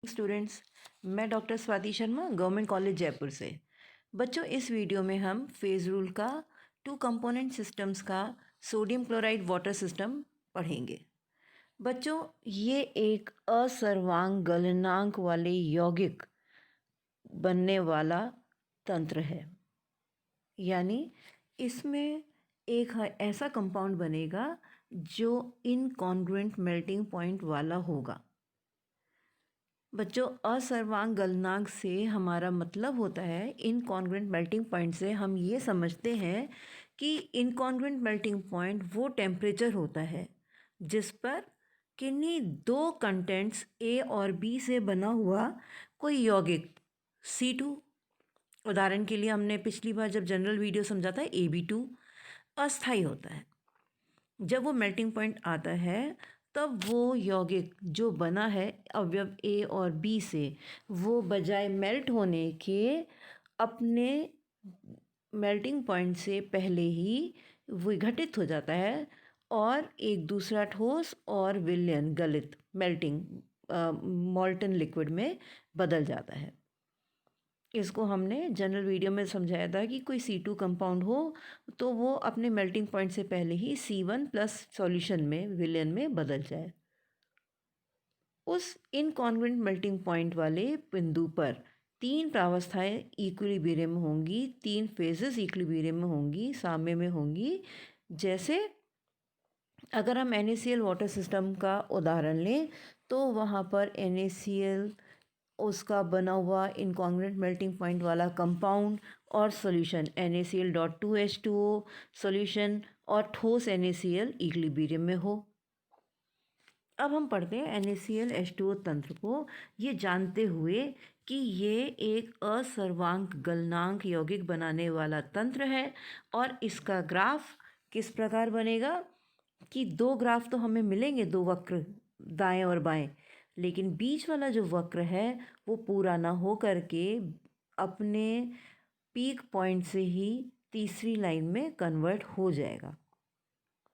Students, मैं doctor Swati Sharma government college Jaipur से। बच्चों, इस वीडियो में हम फेज रूल का टू कंपोनेंट सिस्टम्स का सोडियम क्लोराइड वाटर सिस्टम पढ़ेंगे। बच्चों, ये एक असर्वांग गलनांक वाले यौगिक बनने वाला तंत्र है। यानी इसमें एक ऐसा कंपाउंड बनेगा जो इनकॉन्ग्रुएंट मेल्टिंग पॉइंट वाला होगा। बच्चों, असर्वांग गलनांक से हमारा मतलब होता है, इनकॉन्ग्रुएंट मेल्टिंग पॉइंट से हम ये समझते हैं कि इनकॉन्ग्रुएंट मेल्टिंग पॉइंट वो टेम्परेचर होता है जिस पर किन्हीं दो कंटेंट्स ए और बी से बना हुआ कोई यौगिक C2, उदाहरण के लिए हमने पिछली बार जब जनरल वीडियो समझा था AB2, अस्थाई होता है। जब वो मेल्टिंग पॉइंट आता है तब वो यौगिक जो बना है अवयव ए और बी से, वो बजाय मेल्ट होने के अपने मेल्टिंग पॉइंट से पहले ही विघटित हो जाता है और एक दूसरा ठोस और विलयन गलित मेल्टिंग मॉल्टन लिक्विड में बदल जाता है। इसको हमने जनरल वीडियो में समझाया था कि कोई C2 कंपाउंड हो तो वो अपने मेल्टिंग पॉइंट से पहले ही C1 प्लस सॉल्यूशन में विलयन में बदल जाए। उस इनकॉन्ग्रुएंट मेल्टिंग पॉइंट वाले बिंदु पर तीन प्रावस्थाएं इक्विलिब्रियम में होंगी, तीन फेजेस इक्विलिब्रियम में होंगी, साम्य में होंगी। जैसे अगर हम NaCl वाटर सिस्टम का उदाहरण लें तो वहाँ पर NaCl उसका बना हुआ इनकॉन्ग्रुएंट मेल्टिंग पॉइंट वाला कंपाउंड और सॉल्यूशन NaCl.2H2O सॉल्यूशन और ठोस NaCl इक्विलिब्रियम में हो। अब हम पढ़ते हैं NaCl तंत्र को, ये जानते हुए कि ये एक असर्वांक गलनांक यौगिक बनाने वाला तंत्र है। और इसका ग्राफ किस प्रकार बनेगा कि दो ग्राफ तो हमें मिलेंगे, दो वक्र दाएं और बाएं, लेकिन बीच वाला जो वक्र है वो पूरा ना हो करके अपने पीक पॉइंट से ही तीसरी लाइन में कन्वर्ट हो जाएगा,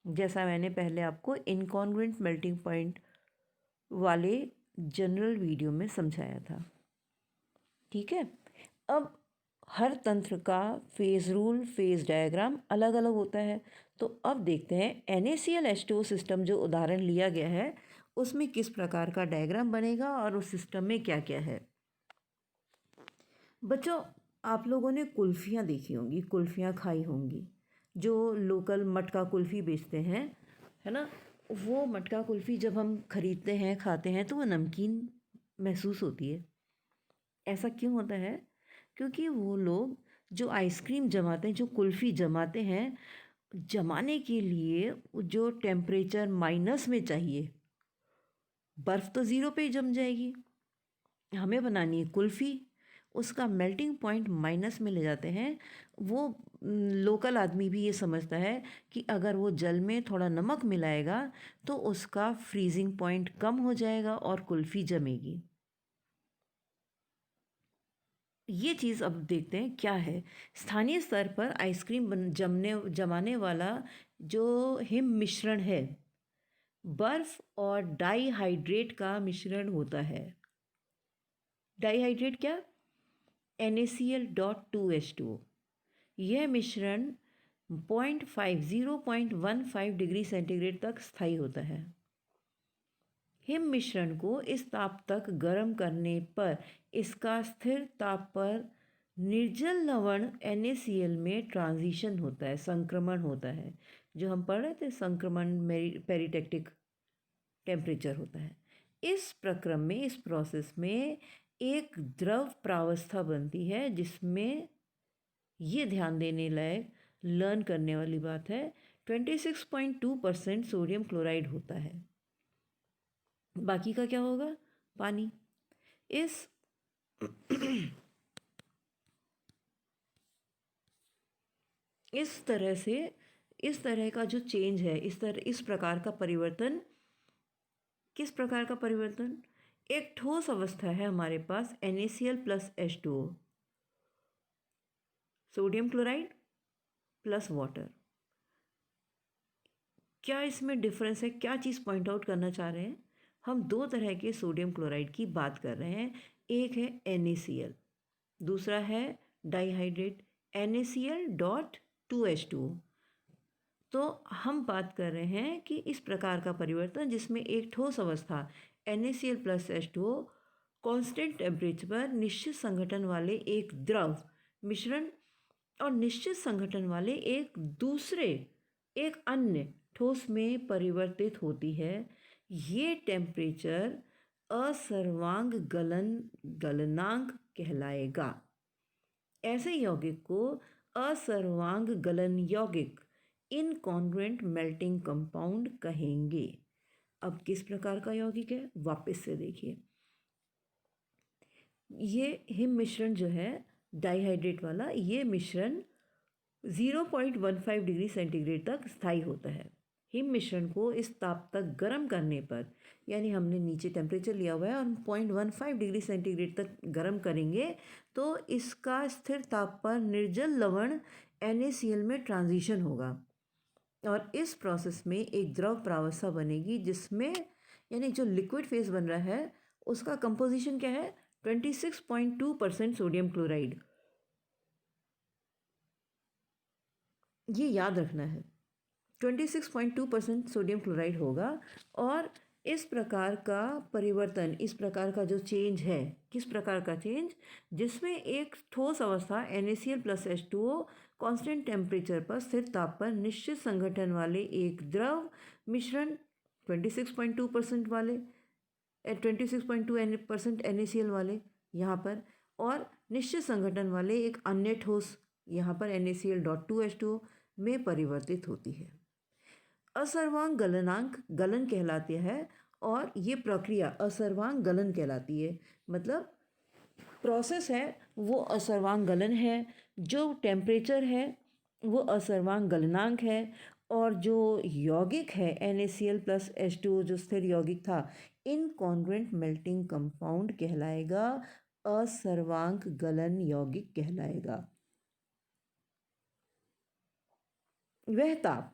जैसा मैंने पहले आपको इनकॉन्ग्रुएंट मेल्टिंग पॉइंट वाले जनरल वीडियो में समझाया था। ठीक है, अब हर तंत्र का फेज रूल, फेज डायग्राम अलग अलग होता है। तो अब देखते हैं NaCl सिस्टम जो उदाहरण लिया गया है उसमें किस प्रकार का डायग्राम बनेगा और उस सिस्टम में क्या क्या है। बच्चों, आप लोगों ने कुल्फ़ियाँ देखी होंगी, कुल्फ़ियाँ खाई होंगी, जो लोकल मटका कुल्फ़ी बेचते हैं, है ना। वो मटका कुल्फ़ी जब हम ख़रीदते हैं, खाते हैं तो वो नमकीन महसूस होती है। ऐसा क्यों होता है? क्योंकि वो लोग जो आइसक्रीम जमाते हैं, जो कुल्फ़ी जमाते हैं, जमाने के लिए जो टेम्परेचर माइनस में चाहिए, बर्फ़ तो ज़ीरो पे ही जम जाएगी। हमें बनानी है कुल्फ़ी, उसका मेल्टिंग पॉइंट माइनस में ले जाते हैं। वो लोकल आदमी भी ये समझता है कि अगर वो जल में थोड़ा नमक मिलाएगा तो उसका फ्रीजिंग पॉइंट कम हो जाएगा और कुल्फ़ी जमेगी। ये चीज़ अब देखते हैं क्या है। स्थानीय स्तर पर आइसक्रीम जमाने वाला जो हिम मिश्रण है, बर्फ़ और डाईहाइड्रेट का मिश्रण होता है। डाईहाइड्रेट क्या? NaCl.2H2O। यह मिश्रण 0.15 डिग्री सेंटीग्रेड तक स्थायी होता है। हिम मिश्रण को इस ताप तक गर्म करने पर इसका स्थिर ताप पर निर्जल लवण NaCl में ट्रांजिशन होता है, संक्रमण होता है। जो हम पढ़ रहे थे, संक्रमण पेरिटेक्टिक टेम्परेचर होता है। इस प्रक्रम में, इस प्रोसेस में एक द्रव प्रावस्था बनती है जिसमें ये ध्यान देने लायक, लर्न करने वाली बात है, 26.2% सोडियम क्लोराइड होता है। बाकी का क्या होगा? पानी। इस इस तरह से, इस तरह का जो चेंज है, इस प्रकार का परिवर्तन, किस प्रकार का परिवर्तन? एक ठोस अवस्था है हमारे पास NaCl plus H2O, sodium chloride plus water. क्या इसमें डिफरेंस है? क्या चीज़ पॉइंट आउट करना चाह रहे हैं? हम दो तरह के सोडियम क्लोराइड की बात कर रहे हैं। एक है NaCl, दूसरा है डाइहाइड्रेट NaCl.2H2O। तो हम बात कर रहे हैं कि इस प्रकार का परिवर्तन जिसमें एक ठोस अवस्था NaCl plus H2O constant temperature पर निश्चित संघटन वाले एक द्रव मिश्रण और निश्चित संघटन वाले एक अन्य ठोस में परिवर्तित होती है। ये टेम्परेचर असर्वांग गलनांक कहलाएगा। ऐसे यौगिक को असर्वांग गलन यौगिक इनकॉन्ग्रुएंट मेल्टिंग कंपाउंड कहेंगे। अब किस प्रकार का यौगिक है, वापस से देखिए। ये हिम मिश्रण जो है डाइहाइड्रेट वाला, ये मिश्रण 0.15 डिग्री सेंटीग्रेड तक स्थायी होता है। हिम मिश्रण को इस ताप तक गर्म करने पर, यानी हमने नीचे टेम्परेचर लिया हुआ है और 0.15 डिग्री सेंटीग्रेड तक गर्म करेंगे तो इसका स्थिर ताप पर निर्जल लवण NaCl में ट्रांजिशन होगा और इस प्रोसेस में एक द्रव प्रावस्था बनेगी जिसमें, यानी जो लिक्विड फेज बन रहा है उसका कंपोजिशन क्या है, 26.2% सोडियम क्लोराइड। ये याद रखना है, 26.2% सोडियम क्लोराइड होगा। और इस प्रकार का परिवर्तन, इस प्रकार का जो चेंज है, किस प्रकार का चेंज, जिसमें एक ठोस अवस्था NaCl plus H2O constant temperature पर स्थिर ताप पर निश्चित संघटन वाले एक द्रव मिश्रण 26.2% वाले 26.2% NaCl वाले यहाँ पर, और निश्चित संघटन वाले एक अन्य ठोस यहाँ पर NaCl.2H2O में परिवर्तित होती है। असर्वांग गलनांक गलन कहलाती है और ये प्रक्रिया असर्वांग गलन कहलाती है। मतलब प्रोसेस है वो असर्वांग गलन है, जो टेम्परेचर है वो असर्वांग गलनांक है, और जो यौगिक है NaCl प्लस H2O जो स्थिर यौगिक था इनकॉन्ग्रुएंट मेल्टिंग कंपाउंड कहलाएगा, असर्वांग गलन यौगिक कहलाएगा। वह ताप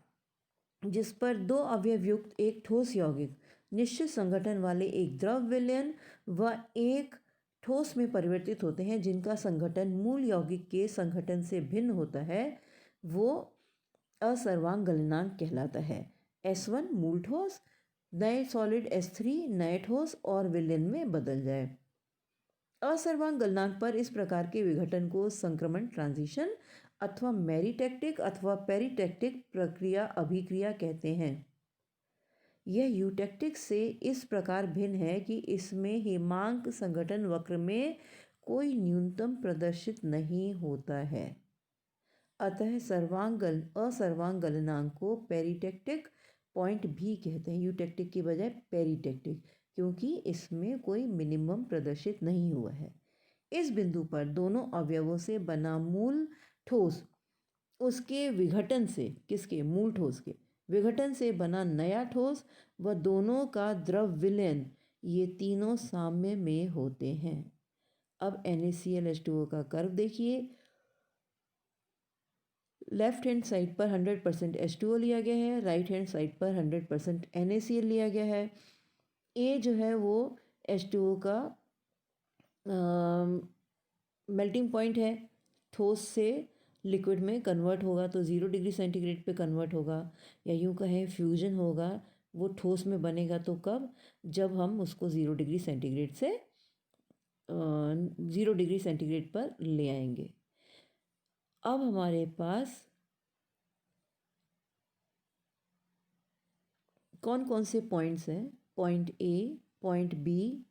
जिस पर दो अवयव युक्त एक ठोस यौगिक निश्चित संगठन वाले एक द्रव विलयन व एक ठोस में परिवर्तित होते हैं जिनका संगठन मूल यौगिक के संगठन से भिन्न होता है, वो असर्वांग गलनांक कहलाता है। S1 मूल ठोस, नए सॉलिड S3 नए ठोस और विलयन में बदल जाए। असर्वांग गलनांक पर इस प्रकार के विघटन को संक्रमण ट्रांजिशन अथवा मेरिटेक्टिक अथवा पेरिटेक्टिक प्रक्रिया अभिक्रिया कहते हैं। यह यूटेक्टिक से इस प्रकार भिन्न है कि इसमें हिमांक संगठन वक्र में कोई न्यूनतम प्रदर्शित नहीं होता है। अतः असर्वांग गलनांक को पेरिटेक्टिक पॉइंट भी कहते हैं, यूटेक्टिक की बजाय पेरिटेक्टिक, क्योंकि इसमें कोई मिनिमम प्रदर्शित नहीं हुआ है। इस बिंदु पर दोनों अवयवों से बना मूल ठोस उसके विघटन से, किसके, मूल ठोस के विघटन से बना नया ठोस व दोनों का द्रव विलयन, ये तीनों साम्य में होते हैं। अब NaCl का कर्व देखिए। लेफ्ट हैंड साइड पर 100% H2O लिया गया है, राइट हैंड साइड पर 100% NaCl लिया गया है। ए जो है वो H2O का मेल्टिंग पॉइंट है, ठोस से लिक्विड में कन्वर्ट होगा तो 0 डिग्री सेंटीग्रेड पे कन्वर्ट होगा, या यूँ कहें फ्यूजन होगा, वो ठोस में बनेगा। तो कब, जब हम उसको 0 डिग्री सेंटीग्रेड से 0 डिग्री सेंटीग्रेड पर ले आएंगे। अब हमारे पास कौन कौन से पॉइंट्स हैं, point A, point B.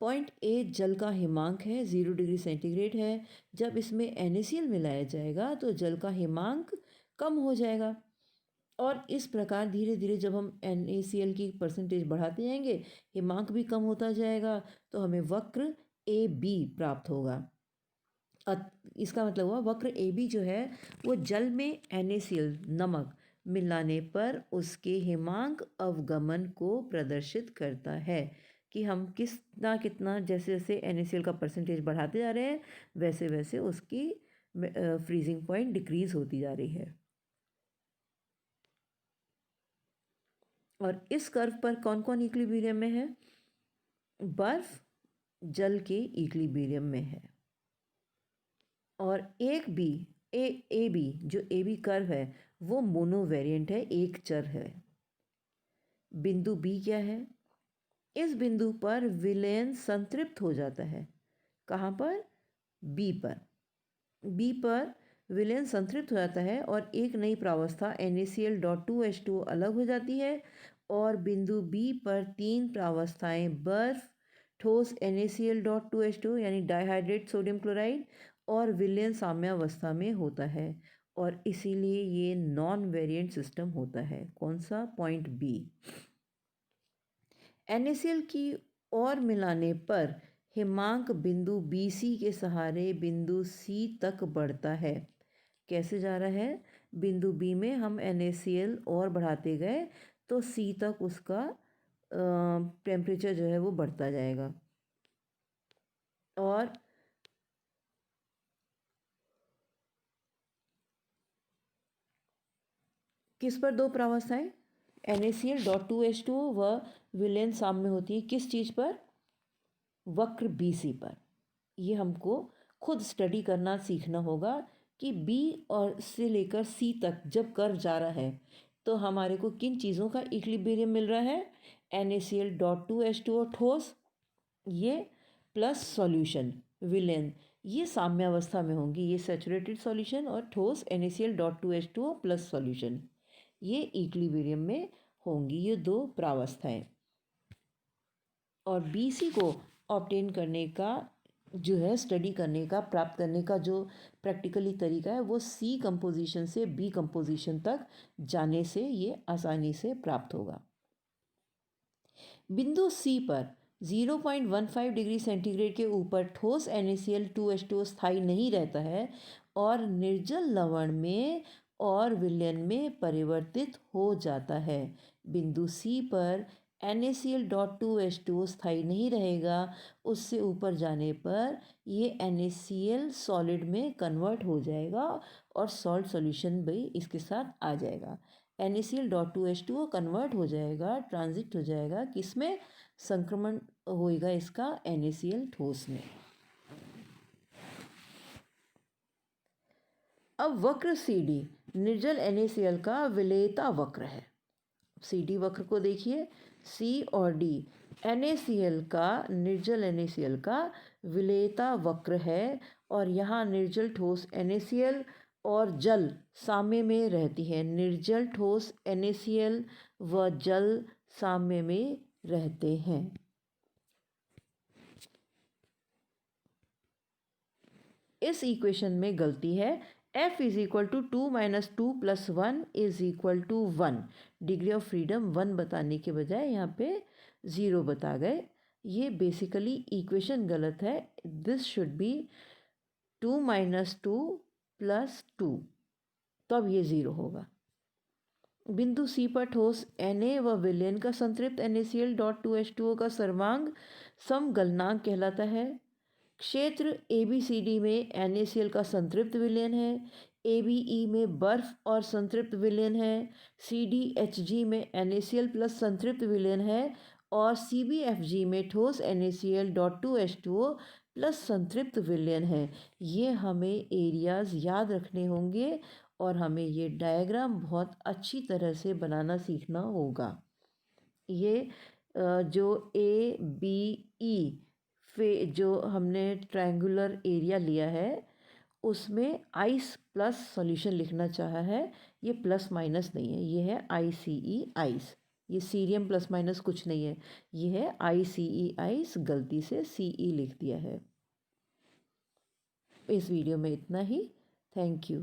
Point A जल का हिमांक है, 0 डिग्री सेंटीग्रेड है। जब इसमें NaCl मिलाया जाएगा तो जल का हिमांक कम हो जाएगा, और इस प्रकार धीरे धीरे जब हम NaCl की परसेंटेज बढ़ाते जाएंगे हिमांक भी कम होता जाएगा, तो हमें वक्र AB प्राप्त होगा। इसका मतलब हुआ वक्र AB जो है वो जल में NaCl नमक मिलाने पर उसके हिमांक अवगमन को प्रदर्शित करता है कि हम कितना कितना, जैसे जैसे NaCl का परसेंटेज बढ़ाते जा रहे हैं वैसे वैसे उसकी फ्रीजिंग पॉइंट डिक्रीज होती जा रही है। और इस कर्व पर कौन कौन इक्विलिब्रियम में है, बर्फ जल के इक्विलिब्रियम में है। और एक बी ए बी जो ए बी कर्व है वो मोनोवेरिएंट है, एक चर है। बिंदु बी क्या है? इस बिंदु पर विलयन संतृप्त हो जाता है। कहाँ पर? बी पर। बी पर विलयन संतृप्त हो जाता है और एक नई प्रावस्था NaCl.2H2O अलग हो जाती है और बिंदु बी पर तीन प्रावस्थाएं बर्फ, ठोस NaCl.2H2O यानी डाइहाइड्रेट सोडियम क्लोराइड और विलयन साम्यावस्था में होता है और इसीलिए ये नॉन वेरिएंट सिस्टम होता है। कौन सा? Point B. NaCl की ओर मिलाने पर हिमांक बिंदु BC के सहारे बिंदु C तक बढ़ता है। कैसे जा रहा है? बिंदु B में हम NaCl और बढ़ाते गए तो C तक उसका टेम्परेचर जो है वो बढ़ता जाएगा। और किस पर दो प्रावस्थाएं? NaCl.2H2O व विलयन साम्य होती है किस चीज़ पर? वक्र BC पर। ये हमको खुद स्टडी करना सीखना होगा कि B और से लेकर C तक जब कर्व जा रहा है तो हमारे को किन चीज़ों का इक्विलिब्रियम मिल रहा है? NaCl.2H2O ठोस, ये प्लस सॉल्यूशन विलेन, ये साम्यावस्था में होंगी। ये सैचुरेटेड सॉल्यूशन और ठोस NaCl.2H2O प्लस सॉल्यूशन ये इक्विलिब्रियम में होंगी, ये दो प्रावस्थाएं। और BC को ऑब्टेन करने का जो है, स्टडी करने का, प्राप्त करने का जो प्रैक्टिकली तरीका है वो C कंपोजिशन से B कंपोजिशन तक जाने से ये आसानी से प्राप्त होगा। बिंदु C पर 0.15 डिग्री सेंटीग्रेड के ऊपर ठोस NaCl.2H2O स्थायी नहीं रहता है और निर्जल लवण में और विलयन में परिवर्तित हो जाता है। बिंदु C पर NaCl.2H2O स्थायी नहीं रहेगा, उससे ऊपर जाने पर ये NaCl सॉलिड में कन्वर्ट हो जाएगा और सॉल्ट सॉल्यूशन भी इसके साथ आ जाएगा। NaCl.2H2O कन्वर्ट हो जाएगा, ट्रांजिट हो जाएगा किसमें? संक्रमण होएगा इसका NaCl ठोस में। अब वक्र CD निर्जल NaCl का विलेयता वक्र है। CD वक्र को देखिए, C और D NaCl का, निर्जल NaCl का विलेयता वक्र है और यहाँ निर्जल ठोस NaCl और जल साम्य में रहती है। निर्जल ठोस NaCl व जल साम्य में रहते हैं। इस इक्वेशन में गलती है। F is equal to 2 minus 2 plus 1 is equal to 1। Degree of freedom 1 बताने के बजाय यहाँ पे 0 बता गए। ये बेसिकली इक्वेशन गलत है। This should be 2 minus 2 plus 2, तब ये 0 होगा। बिंदु C पर ठोस Na व विलयन का संतृप्त NaCl.2H2O का सर्वांग समगलनांक कहलाता है। क्षेत्र ABCD में NaCl का संतृप्त विलयन है, ABE में बर्फ और संतृप्त विलयन है, CDHG में NaCl प्लस संतृप्त विलयन है और CBFG में ठोस NaCl.2H2O प्लस संतृप्त विलयन है। ये हमें एरियाज याद रखने होंगे और हमें ये डायग्राम बहुत अच्छी तरह से बनाना सीखना होगा। ये जो ABE जो हमने ट्रायंगुलर एरिया लिया है उसमें आइस प्लस सॉल्यूशन लिखना चाहा है। ये प्लस माइनस नहीं है, ये है ICE आइस। ये सीरियम प्लस माइनस कुछ नहीं है, ये है ICE आइस। गलती से CE लिख दिया है। इस वीडियो में इतना ही। Thank you.